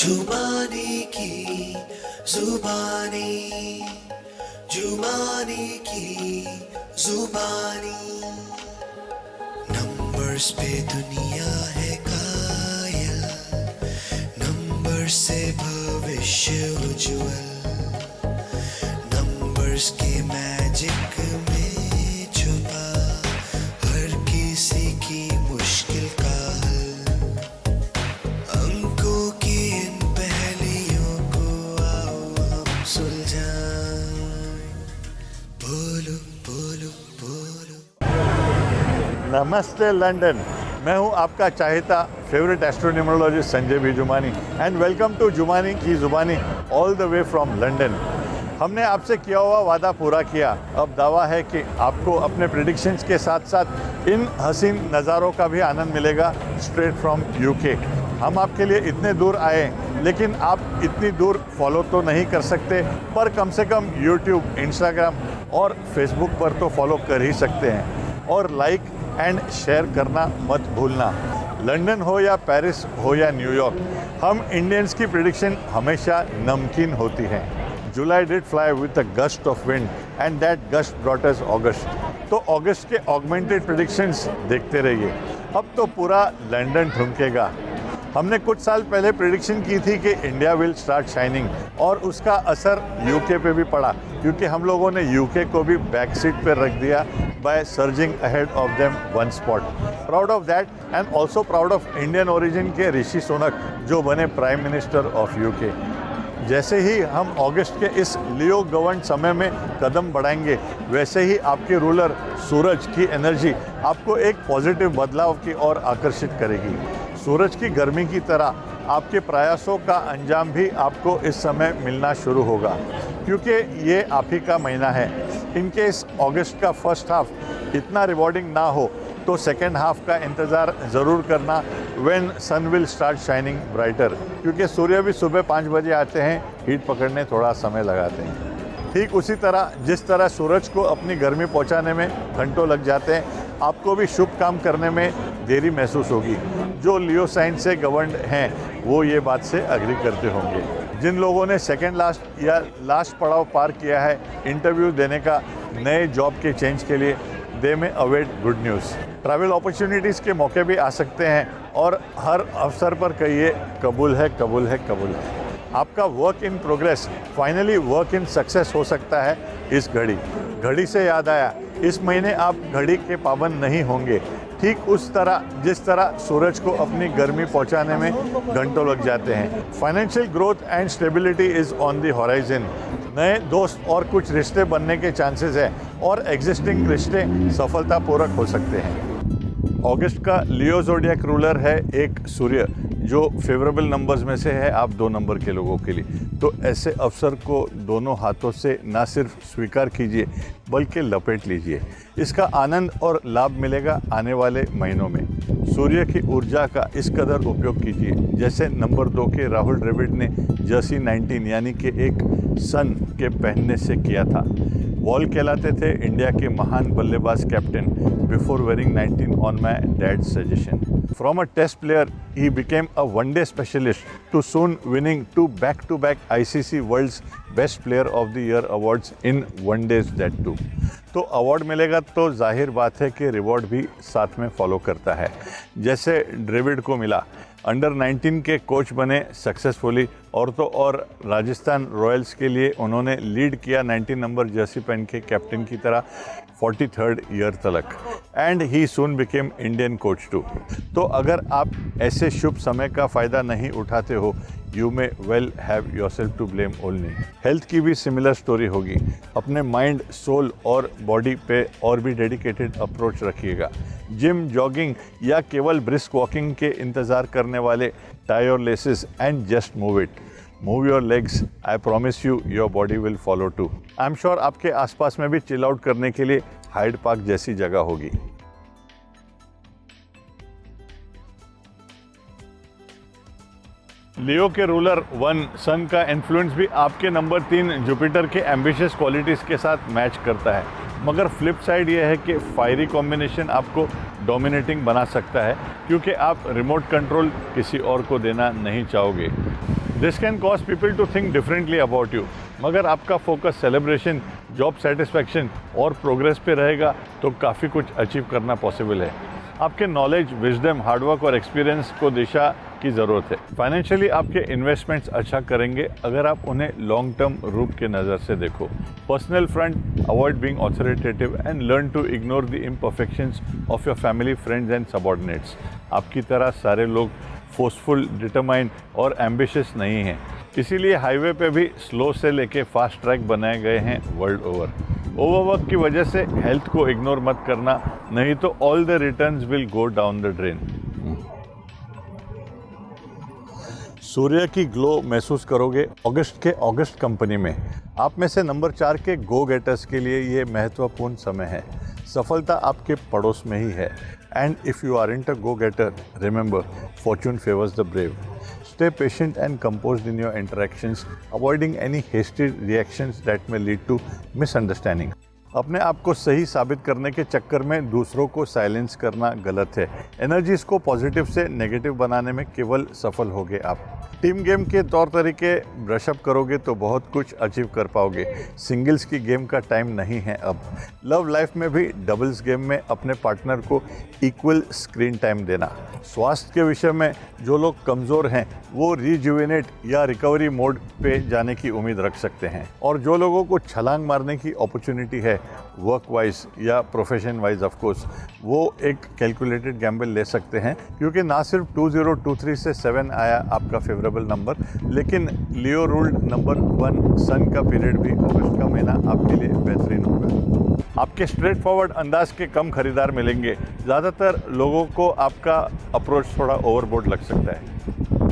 जुबानी की जुबानी, जुबानी की जुबानी। नंबर्स पे दुनिया है कायल, नंबर से भविष्य उज्ज्वल, नंबर्स के मैजिक में छुपा हर किसी की मुश्किल का हल। अंकों की इन पहेलियों को आओ हम सुलझाएं। बोलो बोलो बोलो। नमस्ते लंदन, मैं हूं आपका चाहता फेवरेट एस्ट्रोन्यूमरोलॉजिस्ट संजय भी Jumani and welcome to Jumani की जुबानी all the way from London. हमने आपसे किया हुआ वादा पूरा किया। अब दावा है कि आपको अपने प्रेडिक्शंस के साथ साथ इन हसीन नज़ारों का भी आनंद मिलेगा स्ट्रेट फ्रॉम यूके। हम आपके लिए इतने दूर आए, लेकिन आप इतनी दूर फॉलो तो नहीं कर सकते, पर कम से कम यूट्यूब, इंस्टाग्राम और फेसबुक पर तो फॉलो कर ही सकते हैं। और लाइक एंड शेयर करना मत भूलना। लंदन हो या पेरिस हो या न्यूयॉर्क, हम इंडियंस की प्रेडिक्शन हमेशा नमकीन होती है। July did fly with a gust of wind and that gust brought us August. तो अगस्त के ऑगमेंटेड प्रेडिक्शंस देखते रहिए। अब तो पूरा लंदन ठुमकेगा। हमने कुछ साल पहले प्रेडिक्शन की थी कि इंडिया विल स्टार्ट शाइनिंग, और उसका असर यूके पे भी पड़ा, क्योंकि हम लोगों ने यूके को भी बैक सीट पर रख दिया by surging ahead of them one spot. Proud of that and also proud of Indian origin के ऋषि सुनक, जो बने प्राइम मिनिस्टर ऑफ यूके। जैसे ही हम अगस्त के इस लियो गवर्न समय में कदम बढ़ाएंगे, वैसे ही आपके रूलर सूरज की एनर्जी आपको एक पॉजिटिव बदलाव की ओर आकर्षित करेगी। सूरज की गर्मी की तरह आपके प्रयासों का अंजाम भी आपको इस समय मिलना शुरू होगा, क्योंकि ये आप ही का महीना है। इनकेस अगस्त का फर्स्ट हाफ इतना रिवॉर्डिंग ना हो, तो सेकेंड हाफ का इंतज़ार ज़रूर करना, when sun will start shining brighter, क्योंकि सूर्य भी सुबह 5 बजे आते हैं, हीट पकड़ने थोड़ा समय लगाते हैं। ठीक उसी तरह जिस तरह सूरज को अपनी गर्मी पहुंचाने में घंटों लग जाते हैं, आपको भी शुभ काम करने में देरी महसूस होगी। जो लियो साइन से गवर्नड हैं, वो ये बात से एग्री करते होंगे। जिन लोगों ने सेकेंड लास्ट या लास्ट पड़ाव पार किया है इंटरव्यू देने का नए जॉब के चेंज के लिए, दे में await good news. Travel opportunities के मौके भी आ सकते हैं, और हर अवसर पर कहिए कबूल है, कबूल है, कबूल है। आपका work in progress finally work in success हो सकता है इस घड़ी से याद आया, इस महीने आप घड़ी के पाबंद नहीं होंगे, ठीक उस तरह जिस तरह सूरज को अपनी गर्मी पहुंचाने में घंटों लग जाते हैं। Financial growth and stability is on the horizon. नए दोस्त और कुछ रिश्ते बनने के चांसेस हैं, और एग्जिस्टिंग रिश्ते सफलतापूर्वक हो सकते हैं। अगस्त का लियो ज़ोडिएक रूलर है एक सूर्य, जो फेवरेबल नंबर्स में से है आप 2 नंबर के लोगों के लिए। तो ऐसे अवसर को दोनों हाथों से ना सिर्फ स्वीकार कीजिए, बल्कि लपेट लीजिए। इसका आनंद और लाभ मिलेगा आने वाले महीनों में। सूर्य की ऊर्जा का इस कदर उपयोग कीजिए, जैसे नंबर 2 के राहुल द्रविड़ ने जर्सी 19 यानी कि एक सन के पहनने से किया था। वॉल कहलाते थे इंडिया के महान बल्लेबाज captain before wearing 19 on my dad suggestion. From a test player, he became a one-day specialist, to soon winning 2 back-to-back ICC World's Best Player of the Year awards in one days that too। तो award मिलेगा तो जाहिर बात है कि reward भी साथ में फॉलो करता है, जैसे ड्रेविड को मिला। अंडर 19 के कोच बने सक्सेसफुली, और तो और राजस्थान रॉयल्स के लिए उन्होंने लीड किया 19 नंबर जर्सी पहन के कैप्टन की तरह 43rd ईयर तक, and he soon became Indian coach too. तो अगर आप ऐसे शुभ समय का फ़ायदा नहीं उठाते हो, you may well have yourself to blame only. Health की भी सिमिलर स्टोरी होगी। अपने माइंड, सोल और बॉडी पे और भी डेडिकेटेड अप्रोच रखिएगा। जिम, जॉगिंग या केवल ब्रिस्क वॉकिंग के इंतज़ार करने वाले, tie your laces and just move it. Move your legs, I promise you your body will follow too. I am sure आपके आसपास में भी चिल आउट करने के लिए हाइड पार्क जैसी जगह होगी। लियो के रूलर 1 सन का इन्फ्लुएंस भी आपके नंबर 3 जुपिटर के एम्बिशियस क्वालिटीज़ के साथ मैच करता है, मगर फ्लिप साइड ये है कि फायरी कॉम्बिनेशन आपको डोमिनेटिंग बना सकता है, क्योंकि आप रिमोट कंट्रोल किसी और को देना नहीं चाहोगे। This can cause people to think differently about you, मगर आपका फोकस सेलिब्रेशन, जॉब सेटिस्फैक्शन और प्रोग्रेस पे रहेगा तो काफ़ी कुछ अचीव करना पॉसिबल है। आपके नॉलेज, विजडम, हार्डवर्क और एक्सपीरियंस को दिशा की ज़रूरत है। फाइनेंशियली आपके इन्वेस्टमेंट्स अच्छा करेंगे अगर आप उन्हें लॉन्ग टर्म रूप के नज़र से देखो। Personal front, avoid being authoritative and learn to ignore the imperfections of your family, friends and subordinates. आपकी तरह सारे लोग फोर्सफुल, डिटरमाइंड और एम्बिशियस नहीं हैं, इसीलिए हाईवे पे भी स्लो से लेके फास्ट ट्रैक बनाए गए हैं वर्ल्ड ओवर। ओवरवर्क की वजह से हेल्थ को इग्नोर मत करना, नहीं तो all the returns will go down the drain. सूर्य की ग्लो महसूस करोगे अगस्त के ऑगस्ट कंपनी में। आप में से नंबर 4 के गो गेटर्स के लिए ये महत्वपूर्ण समय है। सफलता आपके पड़ोस में ही है। And if you aren't a go getter, remember, fortune favours the brave. Stay patient and composed in your interactions, avoiding any hasty reactions that may lead to misunderstanding. अपने आप को सही साबित करने के चक्कर में दूसरों को साइलेंस करना गलत है। एनर्जीज को पॉजिटिव से नेगेटिव बनाने में केवल सफल होगे आप। टीम गेम के तौर तरीके ब्रशअप करोगे तो बहुत कुछ अचीव कर पाओगे। सिंगल्स की गेम का टाइम नहीं है अब। लव लाइफ में भी डबल्स गेम में अपने पार्टनर को इक्वल स्क्रीन टाइम देना। स्वास्थ्य के विषय में जो लोग कमज़ोर हैं वो रिजुवेनेट या रिकवरी मोड पे जाने की उम्मीद रख सकते हैं, और जो लोगों को छलांग मारने की अपॉर्चुनिटी है वर्क वाइज या प्रोफेशन वाइज, ऑफ कोर्स वो एक कैलकुलेटेड गैम्बल ले सकते हैं, क्योंकि ना सिर्फ 2023 से 7 आया आपका फेवरेबल नंबर, लेकिन लियो रूल्ड नंबर 1 सन का पीरियड भी अगस्त का महीना आपके लिए बेहतरीन होगा। आपके स्ट्रेट फॉरवर्ड अंदाज के कम खरीदार मिलेंगे। ज़्यादातर लोगों को आपका अप्रोच थोड़ा ओवरबोर्ड लग सकता है।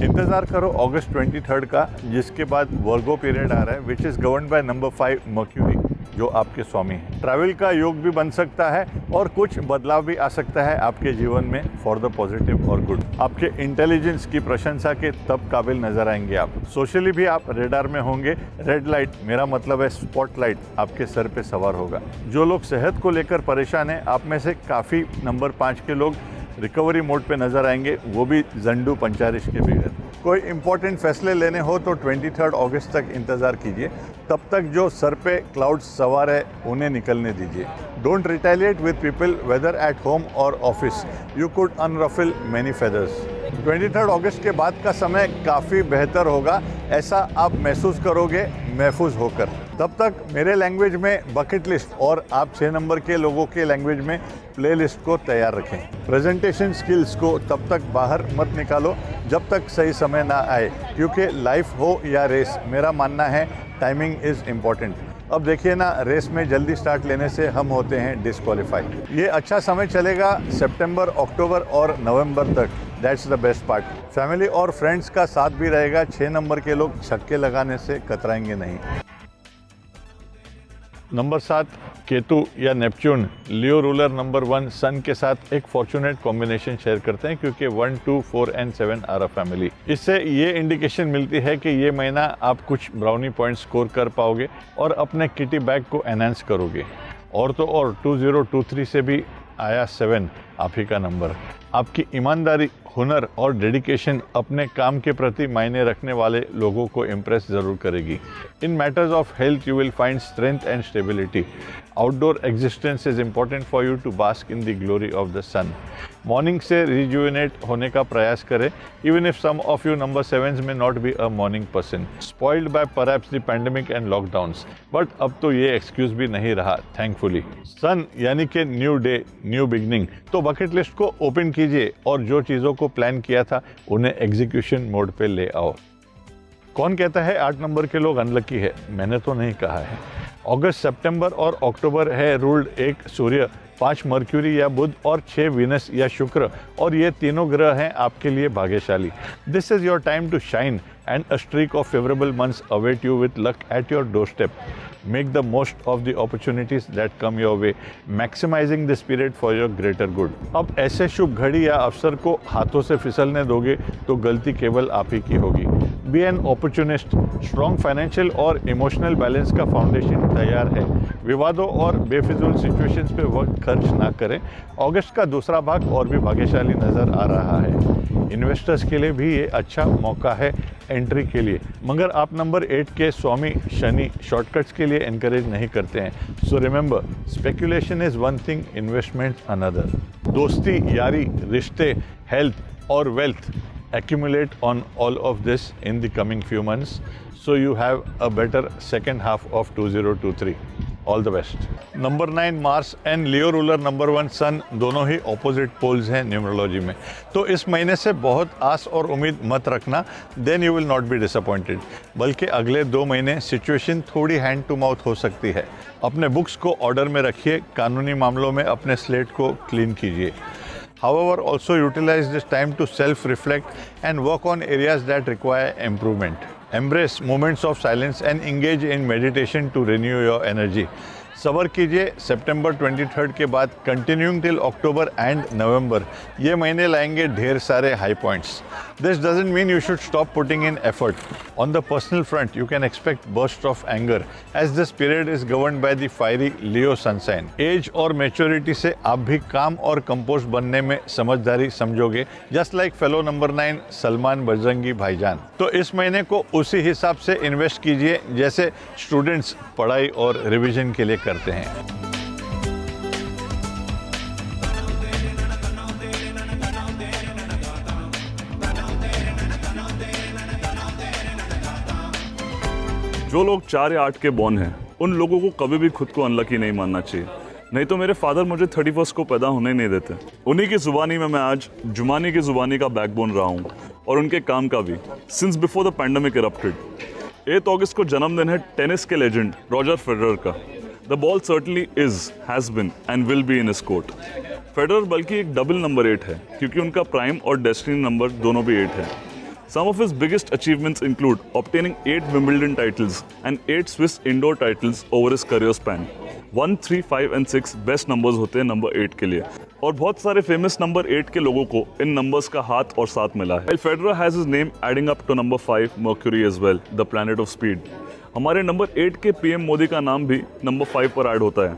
इंतज़ार करो अगस्त 23 का, जिसके बाद वर्गो पीरियड आ रहा है, which is govern by number 5 mercury, जो आपके स्वामी है। ट्रैवल का योग भी बन सकता है और कुछ बदलाव भी आ सकता है आपके जीवन में फॉर द पॉजिटिव और गुड। आपके इंटेलिजेंस की प्रशंसा के तब काबिल नजर आएंगे आप। सोशली भी आप रेडार में होंगे। रेड लाइट, मेरा मतलब है स्पॉटलाइट, आपके सर पे सवार होगा। जो लोग सेहत को लेकर परेशान हैं, आप में से काफ़ी नंबर 5 के लोग रिकवरी मोड पे नजर आएंगे, वो भी जंडू पंचारिश के बगैर। कोई इंपॉर्टेंट फैसले लेने हो तो 23 अगस्त तक इंतज़ार कीजिए। तब तक जो सर पे क्लाउड्स सवार है उन्हें निकलने दीजिए। Don't retaliate with people whether at home और office, you could unruffle many feathers. 23 अगस्त के बाद का समय काफ़ी बेहतर होगा, ऐसा आप महसूस करोगे महफूज होकर। तब तक मेरे लैंग्वेज में बकेट लिस्ट और आप 6 नंबर के लोगों के लैंग्वेज में प्ले लिस्ट को तैयार रखें। प्रेजेंटेशन स्किल्स को तब तक बाहर मत निकालो जब तक सही समय ना आए, क्योंकि लाइफ हो या रेस, मेरा मानना है टाइमिंग इज़ इम्पॉर्टेंट। अब देखिए ना, रेस में जल्दी स्टार्ट लेने से हम होते हैं डिस्क्वालीफाइड। ये अच्छा समय चलेगा सितंबर, अक्टूबर और नवंबर तक। That's the best part. Family और फ्रेंड्स का साथ भी रहेगा। 6 नंबर के लोग छक्के लगाने से कतराएंगे नहीं। नंबर 7 केतु या नेपच्यून, लियो रूलर नंबर 1 सन के साथ एक फॉर्चुनेट कॉम्बिनेशन शेयर करते हैं, क्योंकि 1, 2, 4 एंड 7 आर अ फैमिली। इससे ये इंडिकेशन मिलती है कि ये महीना आप कुछ ब्राउनी पॉइंट स्कोर कर पाओगे और अपने किटी बैग को एनहांस करोगे। और तो और 2023 से भी आया 7 आप ही का नंबर। आपकी ईमानदारी, हुनर और डेडिकेशन अपने काम के प्रति मायने रखने वाले लोगों को इम्प्रेस ज़रूर करेगी। In matters of health you will find strength and stability. Outdoor existence is important for you to bask in the glory of the sun. Morning से रिजुवेनेट होने का प्रयास करें, even if some of you number 7s may not be a morning person, spoiled by perhaps the pandemic and lockdowns, but अब तो ये excuse भी नहीं रहा, थैंकफुली। सन यानी कि न्यू डे, न्यू बिगनिंग। तो बकेट लिस्ट को ओपन कीजिए और जो चीज़ों को प्लान किया था उन्हें एग्जीक्यूशन मोड पे ले आओ। कौन कहता है 8 नंबर के लोग अनलकी है? मैंने तो नहीं कहा है। अगस्त, सितंबर और अक्टूबर है रूल्ड 1 सूर्य, 5 मर्क्यूरी या बुध और 6 वीनस या शुक्र, और ये तीनों ग्रह हैं आपके लिए भाग्यशाली। This is your time to shine and a streak of favourable months await you with luck at your doorstep. Make the most of the opportunities that come your way, maximizing this period for your greater good. अब ऐसे शुभ घड़ी या अवसर को हाथों से फिसलने दोगे तो गलती केवल आप ही की होगी। Be an opportunist, strong financial और इमोशनल बैलेंस का फाउंडेशन तैयार है। विवादों और बेफिजूल सिचुएशंस पे वक्त खर्च ना करें। अगस्त का दूसरा भाग और भी भाग्यशाली नज़र आ रहा है। इन्वेस्टर्स के लिए भी ये अच्छा मौका है एंट्री के लिए, मगर आप नंबर 8 के स्वामी शनि शॉर्टकट्स के लिए एनकरेज नहीं करते हैं। So remember, speculation is one thing, investment another. दोस्ती, यारी, रिश्ते, हेल्थ और wealth accumulate on all of this in the coming few months, so you have a better second half of 2023. All the best. Number 9 Mars and Leo ruler number 1 सन दोनों ही opposite poles हैं numerology में, तो इस महीने से बहुत आस और उम्मीद मत रखना, then you will not be disappointed. बल्कि अगले 2 महीने सिचुएशन थोड़ी हैंड टू माउथ हो सकती है। अपने बुक्स को ऑर्डर में रखिए, कानूनी मामलों में अपने स्लेट को क्लीन कीजिए। However, also utilize this time to self-reflect and work on areas that require improvement. Embrace moments of silence and engage in meditation to renew your energy. सबर कीजिए, सितंबर 23 के बाद continuing till October and November ये महीने लाएंगे ढेर सारे high points. This doesn't mean you should stop putting in effort. On the personal front you can expect burst of anger as this period is governed by the fiery Leo sunshine. Age और maturity से आप भी काम और compose बनने में समझदारी समझोगे, just like fellow number 9 Salman Bajrangi भाईजान। तो इस महीने को उसी हिसाब से इन्वेस्ट कीजिए जैसे स्टूडेंट्स पढ़ाई और रिविजन के लिए करते हैं। जो लोग 4 या 8 के बॉर्न हैं, उन लोगों को कभी भी खुद को अनलकी नहीं मानना चाहिए, नहीं तो मेरे फादर मुझे 31 को पैदा होने नहीं देते। उन्हीं की जुबानी में मैं आज जुमानी की जुबानी का बैकबोन रहा हूँ और उनके काम का भी, since before the pandemic erupted. 8 अगस्त को जन्मदिन है टेनिस के लेजेंड रॉजर फेडरर का। The ball certainly is, has been and will be in his court. Federer बल्कि एक डबल नंबर 8 है, क्योंकि उनका प्राइम और डेस्टिनी नंबर दोनों भी 8 है। Some of his biggest achievements include obtaining 8 Wimbledon titles and 8 Swiss indoor titles over his career span. 1, 3, 5 and 6 best numbers होते हैं नंबर 8 के लिए, और बहुत सारे फेमस नंबर 8 के लोगों को इन नंबर्स का हाथ और साथ मिला है। While Federer has his name adding up to number 5 Mercury as well, the planet of speed. हमारे नंबर 8 के पीएम मोदी का नाम भी नंबर 5 पर ऐड होता है।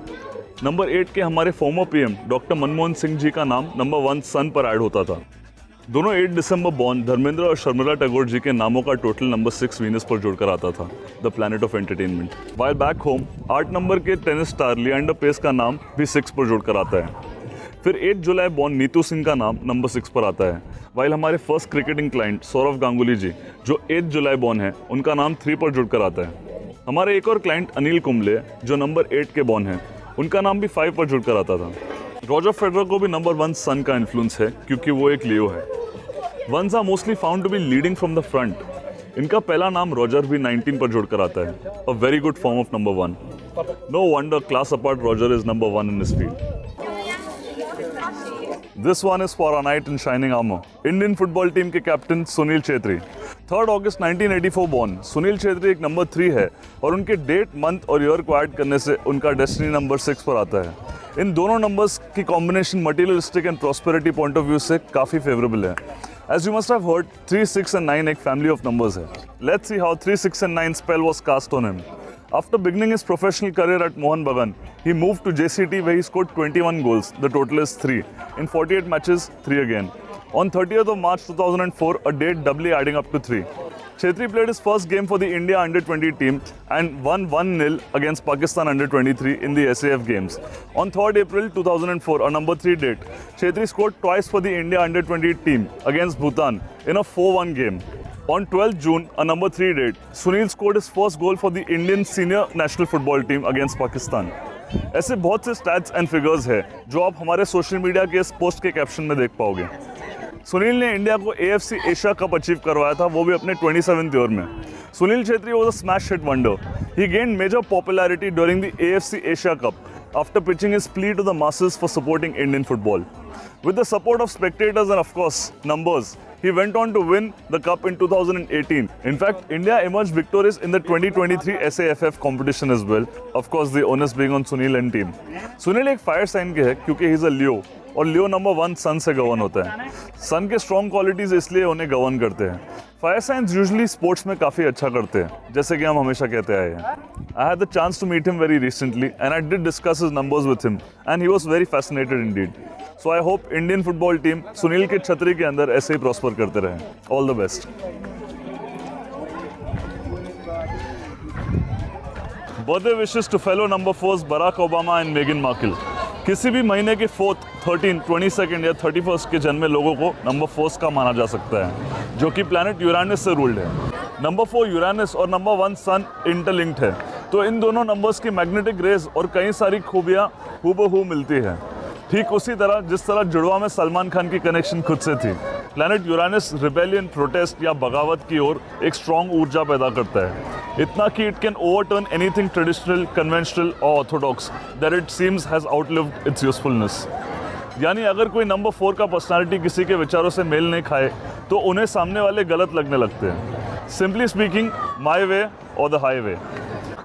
नंबर 8 के हमारे former PM doctor Manmohan Singh ji का नाम नंबर 1 सन पर ऐड होता था। दोनों 8 दिसंबर बॉर्न धर्मेंद्र और शर्मिला टैगोर जी के नामों का टोटल नंबर 6 वीनस पर जुड़कर आता था, the planet of entertainment. While back home 8 number के टेनिस स्टार लिएंडर पेस का नाम भी 6 पर जुड़कर आता है। फिर 8 जुलाई बॉर्न नीतू सिंह का नाम नंबर 6 पर आता है। वाइल हमारे first cricketing client Sourav Ganguly ji जो 8 जुलाई बॉर्न है, उनका नाम 3 पर जुड़कर आता है। हमारे एक और क्लाइंट अनिल कुंबले जो नंबर 8 के बॉर्न है, उनका नाम भी 5 पर जुड़कर आता था। रॉजर फेडरर को भी नंबर 1 सन का इन्फ्लुएंस है, क्योंकि वो एक लियो है। Ones are mostly found to be leading from the front. इनका पहला नाम रॉजर भी 19 पर जुड़कर आता है, a very good form of number 1. No wonder class apart Roger is number 1 in his field. This one is for a knight in shining armor. Indian football team के captain Sunil Chhetri. 3 अगस्त 1984 born Sunil Chhetri एक number 3 है, और उनके date, month और year को add करने से उनका डेस्टिनी नंबर 6 पर आता है। इन दोनों नंबर्स की combination materialistic and prosperity point of view से काफ़ी फेवरेबल है। As you must have heard, 3, 6 and 9 एक family of numbers है। Let's see how 3, 6 and 9 spell was cast on him. After beginning his professional career at Mohan Bagan, he moved to JCT where he scored 21 goals. The total is 3. In 48 matches, 3 again. On 30th of March 2004, a date doubly adding up to 3. Chhetri played his first game for the India Under-20 team and won 1-0 against Pakistan Under-23 in the SAF games. On 3rd April 2004, a number 3 date, Chhetri scored twice for the India Under-20 team against Bhutan in a 4-1 game. On 12th June, a number 3 date, Sunil scored his first goal for the Indian senior national football team against Pakistan. ऐसे बहुत से stats and figures हैं जो आप हमारे social media के इस post के कैप्शन में देख पाओगे। सुनील ने इंडिया को AFC एशिया कप अचीव करवाया था, वो भी अपने 27th ईयर में। Sunil Chhetri was a smash hit wonder. He gained major popularity during the AFC Asia Cup after pitching his plea to the masses for supporting Indian football. With the support of spectators and of course numbers, he went on to win the cup in 2018. In fact, India emerged victorious in the 2023 SAFF competition as well. Of course, the onus being on Sunil and team. Sunil एक fire sign के है क्योंकि he is a Leo और लियो number 1 सन से govern होता है। सन के strong qualities इसलिए उन्हें गवर्न करते हैं। फायर साइंस यूजुअली स्पोर्ट्स में काफ़ी अच्छा करते हैं, जैसे कि हम हमेशा कहते आए हैं। I had the chance to meet him very recently and I did discuss his numbers with him and he was very fascinated indeed. So I hope Indian football team Sunil के छतरी के अंदर ऐसे ही प्रॉस्पर करते रहें। All the best. Birthday wishes to fellow number 4 Barack Obama and मेगन Markle. किसी भी महीने के 4th, 13, 22 या 31 के जन्मे लोगों को नंबर 4 का माना जा सकता है, जो कि प्लैनेट यूरानस से रूल्ड है। नंबर 4 यूरानस और नंबर 1 सन इंटरलिंक्ड है, तो इन दोनों नंबर्स की मैग्नेटिक रेज और कई सारी खूबियाँ हूबहू मिलती है। ठीक उसी तरह जिस तरह जुड़वा में सलमान खान की कनेक्शन खुद से थी। प्लैनेट यूरानस रिबेलियन, प्रोटेस्ट या बगावत की ओर एक स्ट्रॉन्ग ऊर्जा पैदा करता है, इतना कि it can overturn anything traditional, conventional और orthodox that it seems has outlived its usefulness. यानी अगर कोई नंबर 4 का पर्सनालिटी किसी के विचारों से मेल नहीं खाए तो उन्हें सामने वाले गलत लगने लगते हैं। सिंपली स्पीकिंग, माई वे और the highway.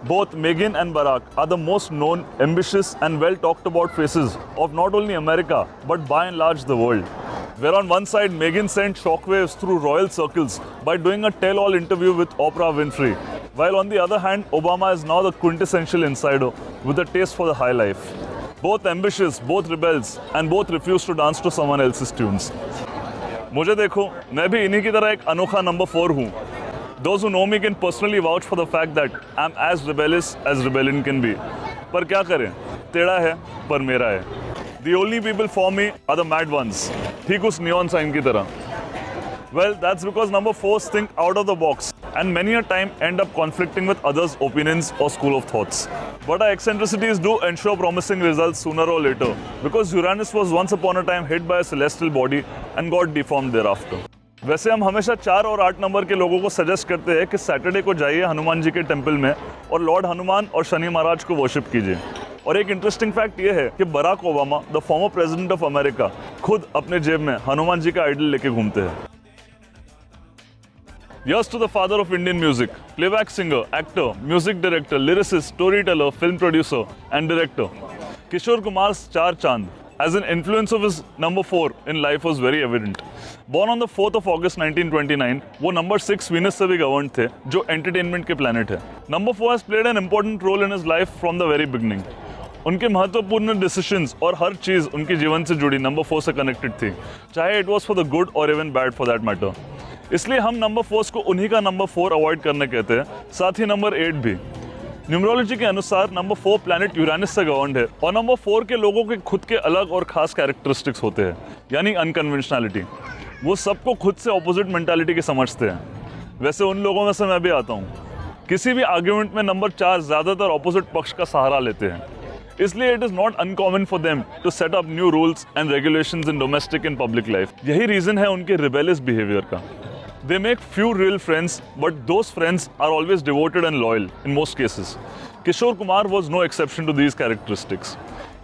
Both Meghan and Barack are the most known, ambitious and well talked about faces of not only America but by and large the world. Where on one side Meghan sent shockwaves through royal circles by doing a tell-all interview with Oprah Winfrey, while on the other hand Obama is now the quintessential insider with a taste for the high life. Both ambitious, both rebels and both refuse to dance to someone else's tunes. मुझे देखो, मैं भी इन्हीं की तरह एक अनोखा number 4 हूँ। Those who know me can personally vouch for the fact that I'm as rebellious as rebellion can be. पर क्या करें, टेढ़ा है पर मेरा है। The only people for me are the mad ones, ठीक उस neon sign की तरह। Well, that's because number 4s think out of the box and many a time end up conflicting with others' opinions or school of thoughts. But our eccentricities do ensure promising results sooner or later, because Uranus was once upon a time hit by a celestial body and got deformed thereafter. वैसे हम हमेशा 4 और 8 number के लोगों को suggest करते हैं कि सैटरडे को जाइए हनुमान जी के टेम्पल में और लॉर्ड हनुमान और शनि महाराज को वर्शिप कीजिए। और एक इंटरेस्टिंग फैक्ट ये है कि Barack Obama, the former president of America, खुद अपने जेब में हनुमान जी का आइडल लेके घूमते हैं। Yes to the father of Indian music, playback singer, actor, music director, lyricist, storyteller, film producer and director. Kishore Kumar's Char Chand as an influence of his number 4 in life was very evident. Born on the 4th of August 1929, वो number 6 Venus से भी govern थे, जो entertainment के planet है। Number 4 has played an important role in his life from the very beginning. उनके महत्वपूर्ण decisions और हर चीज़ उनके जीवन से जुड़ी नंबर 4 से कनेक्टेड थी, चाहे it was for the good और even bad for that matter. इसलिए हम नंबर 4 को उन्हीं का नंबर 4 अवॉइड करने कहते हैं, साथ ही नंबर 8 भी। न्यूमरोलॉजी के अनुसार नंबर 4 प्लैनेट यूरानस से गवर्नड है और नंबर 4 के लोगों के खुद के अलग और खास कैरेक्टरिस्टिक्स होते हैं, यानी अनकन्वेंशनैलिटी। वो सबको खुद से ऑपोजिट मेंटालिटी के समझते हैं। वैसे उन लोगों में से मैं भी आता हूँ। किसी भी आर्ग्यूमेंट में नंबर 4 ज़्यादातर ऑपोजिट पक्ष का सहारा लेते हैं, इसलिए it is not uncommon for them to set up new rules and regulations in domestic and public life. यही रीज़न है उनके रिबेलियस बिहेवियर का। They make few real friends, but those friends are always devoted and loyal in most cases. Kishore Kumar was no exception to these characteristics.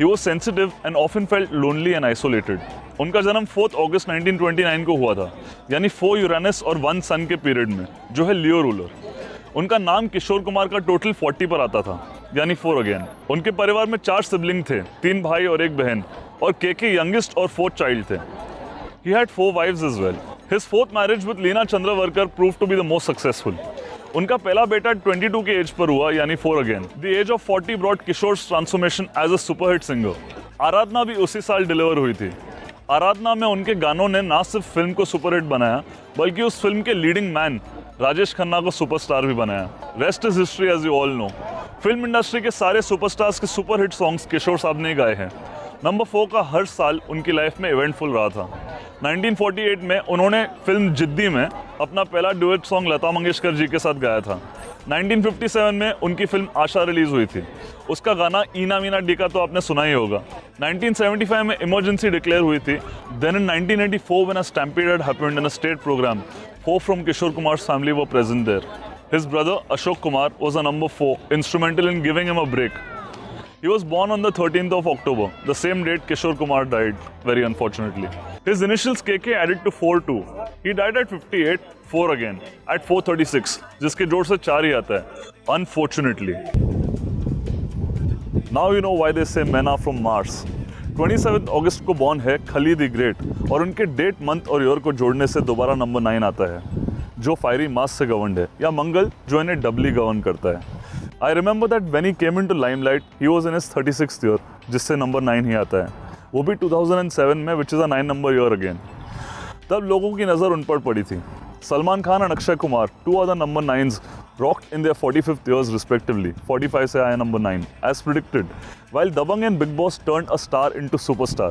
He was sensitive and often felt lonely and isolated. उनका जन्म 4 अगस्त 1929 को हुआ था, यानी 4 Uranus और 1 सन के period में, जो है लियो रूलर। उनका नाम किशोर कुमार का टोटल 40 पर आता था, यानी 4 अगेन। उनके परिवार में 4 सिबलिंग थे, 3 भाई और 1 बहन, और के यंगेस्ट और 4th चाइल्ड थे। He had 4 wives as well. His 4th marriage with Leena Chandravarkar proved to be the most successful. उनका पहला बेटा 22 के एज पर हुआ, यानी 4 again. The age of 40 brought Kishore's transformation as a super hit singer. आराधना भी उसी साल deliver हुई थी। आराधना में उनके गानों ने ना सिर्फ फिल्म को सुपर हिट बनाया, बल्कि उस फिल्म के लीडिंग मैन राजेश खन्ना को सुपरस्टार भी बनाया। Rest is history as you all know. Film industry के सारे सुपरस्टार्स के सुपर हिट सॉन्ग्स किशोर साहब ने गाए हैं। नंबर 4 का हर साल उनकी लाइफ में इवेंटफुल रहा था। 1948 में उन्होंने फिल्म जिद्दी में अपना पहला डुएट सॉन्ग लता मंगेशकर जी के साथ गाया था। 1957 में उनकी फिल्म आशा रिलीज हुई थी। उसका गाना ईना मीना डी का तो आपने सुना ही होगा। 1975 में इमरजेंसी डिक्लेयर हुई थी। Then in 1984 when a stampede had happened in a state program, 4 from Kishore Kumar's family were present there. His brother Ashok Kumar was a number 4, instrumental in giving him a break. He was born on the 13th of October, the same date Kishore Kumar died, very unfortunately. His initials KK added to 4 too. He died at 58, 4 again, at 436, जिसके जोड़ से 4 ही आता है, unfortunately. Now you know why they say men are from Mars. 27 अगस्त को born है Khalid the great और उनके date month और ईयर को जोड़ने से दोबारा नंबर 9 आता है, जो फायरी मास से गवर्नड है, या मंगल जो इन्हें डबली गवर्न करता है। I remember that when he came into limelight he was in his 36th year, जिससे नंबर 9 ही आता है, वो भी 2007 में, which is a 9 number year again. तब लोगों की नज़र उन पर पड़ी थी। Salman Khan and Akshay Kumar, 2 other number 9s, rocked in their 45th years respectively. 45 से आया number 9, as predicted. While Dabangg and Bigg Boss turned a star into superstar.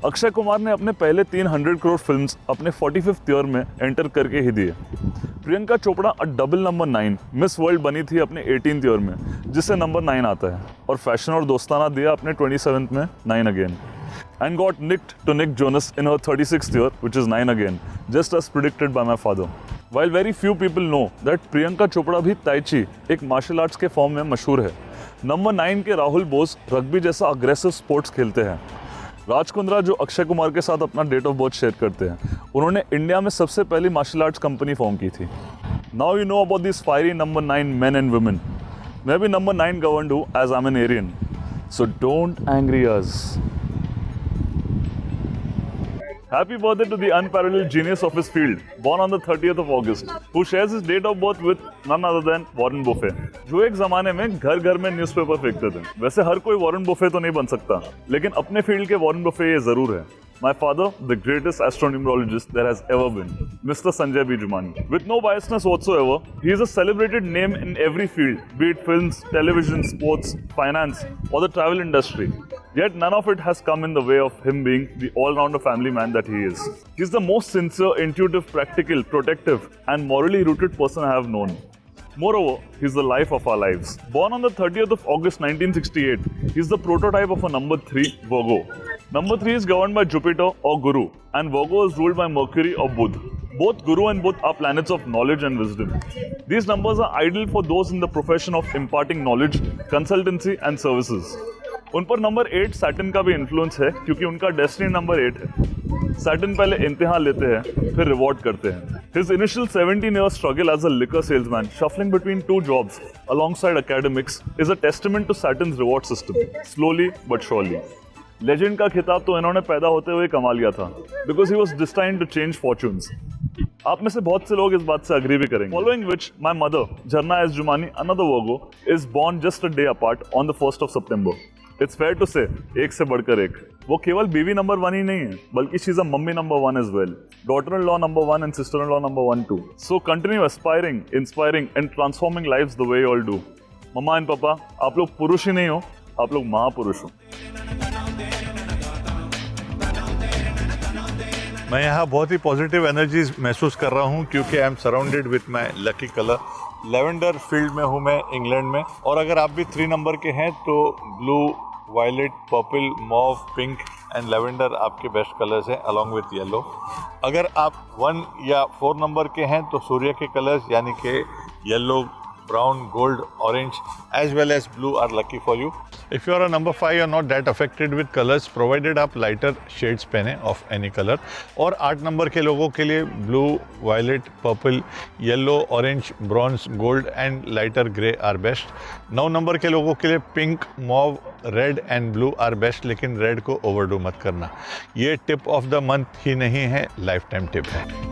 Akshay Kumar ने अपने पहले 300 करोड़ फिल्म्स अपने 45th ईयर में एंटर करके ही दिए। प्रियंका चोपड़ा अ डबल नंबर 9 मिस वर्ल्ड बनी थी अपने 18th ईयर में, जिससे नंबर 9 आता है, और फैशन और दोस्ताना दिया अपने 27th में 9 again. And got nicked to Nick Jonas in her 36th year, which is 9 again, just as predicted by my father. While very few people know that Priyanka Chopra भी Tai Chi, एक मार्शल आर्ट्स के form में मशहूर है, number 9 के Rahul Bose rugby जैसा aggressive sports खेलते हैं। राज कुंद्रा जो अक्षय कुमार के साथ अपना डेट ऑफ बर्थ शेयर करते हैं, उन्होंने इंडिया में सबसे पहली मार्शल आर्ट्स कंपनी फॉर्म की थी। Now you know about these fiery number 9 men and women. मैं भी नंबर 9 गवर्नड हूँ as I'm an Aryan. So don't angry us. Happy birthday to the unparalleled genius of his field, born on the 30th of August, who shares his date of birth with none other than Warren Buffett, जो एक जमाने में घर घर में newspaper फेंकते थे। वैसे हर कोई वॉरेन बुफे तो नहीं बन सकता, लेकिन अपने फील्ड के वॉरेन बुफे ये जरूर है। My father, the greatest astronumerologist there has ever been, Mr. Sanjay B. Jumani. With no biasness whatsoever, he is a celebrated name in every field, be it films, television, sports, finance, or the travel industry. Yet none of it has come in the way of him being the all-rounder family man that he is. He is the most sincere, intuitive, practical, protective, and morally rooted person I have known. Moreover, he is the life of our lives. Born on the 30th of August 1968, he is the prototype of a number 3, Virgo. Number 3 is governed by Jupiter or Guru, and Virgo is ruled by Mercury or Budh. Both Guru and Budh are planets of knowledge and wisdom. These numbers are ideal for those in the profession of imparting knowledge, consultancy and services. उन पर number 8 Saturn का भी influence है, क्योंकि उनका destiny number 8 है। Saturn पहले इम्तिहान लेते हैं, फिर रिवॉर्ड करते हैं। His initial 17-year struggle as a liquor salesman, shuffling between 2 jobs alongside academics, is a testament to Saturn's reward system, slowly but surely. Legend का खिताब तो इन्होंने पैदा होते हुए कमा लिया था, because he was destined to change fortunes. आप में से बहुत से लोग इस बात से अग्री भी करेंगे। Following which, my mother, Jharna S. Jumani, another Virgo, is born just a day apart on the 1st of September. It's fair to say, एक से बढ़कर एक। वो केवल बीवी नंबर 1 ही नहीं है, बल्कि she is a mummy number 1 as well, daughter-in-law number 1 and sister-in-law number 1 too. So continue aspiring, inspiring and transforming lives the way you all do. Mamma and papa, आप लोग पुरुष ही नहीं हो, आप लोग महापुरुष हो। मैं यहाँ बहुत ही पॉजिटिव एनर्जीज महसूस कर रहा हूँ, क्योंकि I am surrounded with my lucky colour. Lavender field में हूँ मैं इंग्लैंड में, और अगर आप भी 3 नंबर के हैं तो blue, violet, purple, mauve, pink and lavender आपके बेस्ट कलर्स हैं, अलॉन्ग विथ येलो। अगर आप 1 या 4 नंबर के हैं तो सूर्य के कलर्स यानी कि yellow, brown, gold, orange as well as blue are lucky for you. If you are a number 5, you are not that affected with colors, provided आप lighter shades पहने of any color. और 8 number के लोगों के लिए blue, violet, purple, yellow, orange, bronze, gold and lighter grey are best. 9 number के लोगों के लिए pink, mauve, red and blue are best, लेकिन red को overdo मत करना। ये tip of the month ही नहीं है, lifetime tip है।